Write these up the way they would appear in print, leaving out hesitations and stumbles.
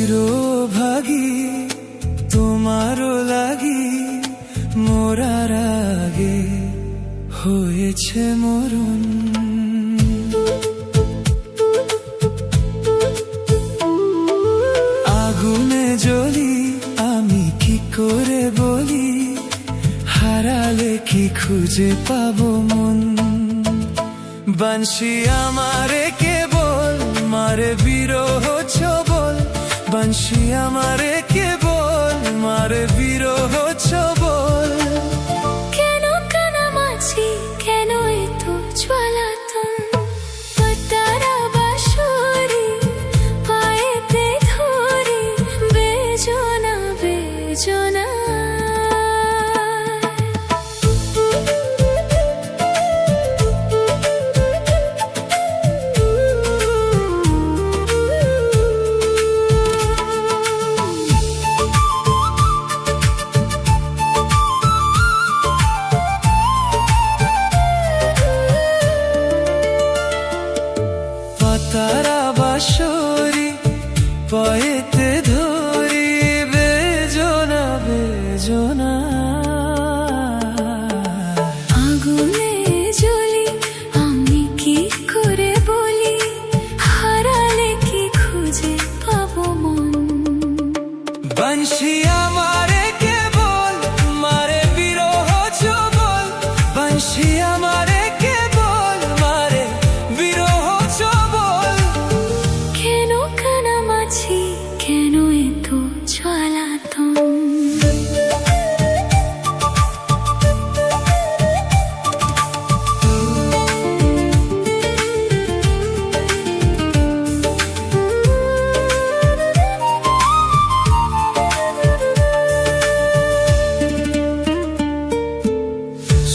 চিরভাগী তোমারও লাগি মোরার আগে হয়েছে মরণ। আগুনে জ্বলি আমি কি করে বলি, হারালে কি খুঁজে পাবো মন। বানশি আমারে কেবল মারে বিরহ ছবল, বানশি আমারে কেবল মারে বিরহ ছবল। কেন কানামাছি, কেন এত জ্বালাতন, পাতারা বাঁশরি পায়েতে ধরি বেজনা বেজনা। তারা বাঁশরি পায়েতে ধরি বেজনা বেজনা। আগুনে জ্বলি আমি কি করে বলি, হারালে কি খুঁজে পাবো মন। বানশি আমারে কেবল মারে বিরহ ছবল, বানশি আমারে কেবল মারে বিরহ ছবল। কেন কানামাছি, কেন এত জ্বালাতন।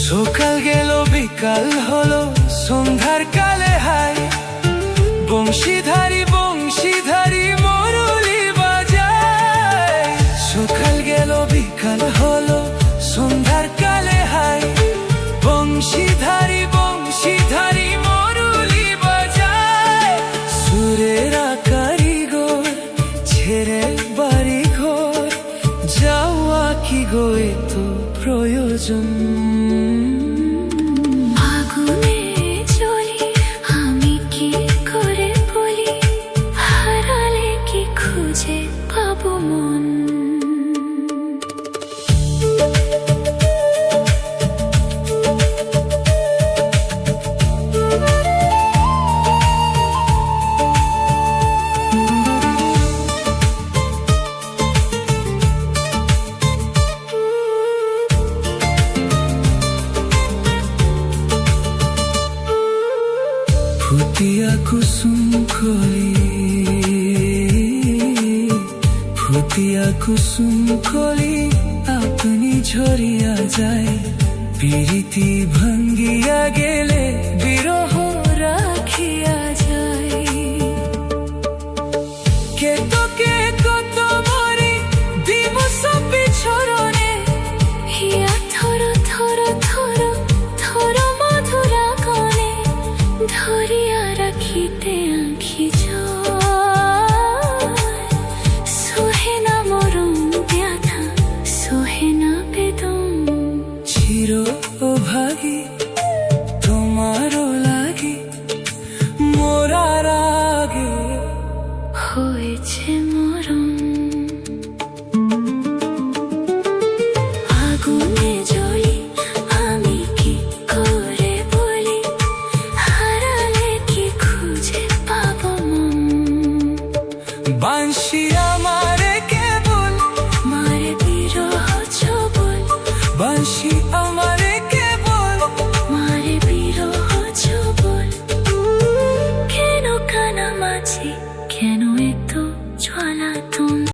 সকাল গেল বিকাল হলো সন্ধ্যার কালে হাই, বংশীধারী বংশীধারী মরুলি বাজায়। সকাল গেল বিকাল হলো সন্ধ্যার কালে হাই, বংশীধারী বংশীধারী মরুলি বাজায়। সুরেরা কারিগর ছেড়ে বাড়ি ঘর, যাওয়া কি গো এত প্রয়োজন। আগুনে জ্বলি আমি কি করে বলি, হারালে কি খুঁজে পাবো মন। ফুটিয়া কুসুম কলি, ফুটিয়া কুসুম কলি আপনি ঝরিয়া যায়। পিরিতি ভাঙ্গিয়া গেলে বিরহ রাখিয়া যায়। কেতকে কত মরি দিবস বিছরণে, হিয়া থর থর থর থর মধুরা কনে, ধরিয়া রাখিতে আঁখি জল। সোহে না মরণ ব্যথা, সোহে না বেদন। চিরভাগী তোমারও লাগি মোরার আগে হয়েছে মরণ। আগুনে জ্বলি আমি কি করে বলি, হারালে কি খুঁজে পাবো মন। বানশি আমারে কেবল মারে বিরহ ছবল, বানশি আমারে কেবল মারে বিরহ ছবল। কেন কানামাছি, কেন এত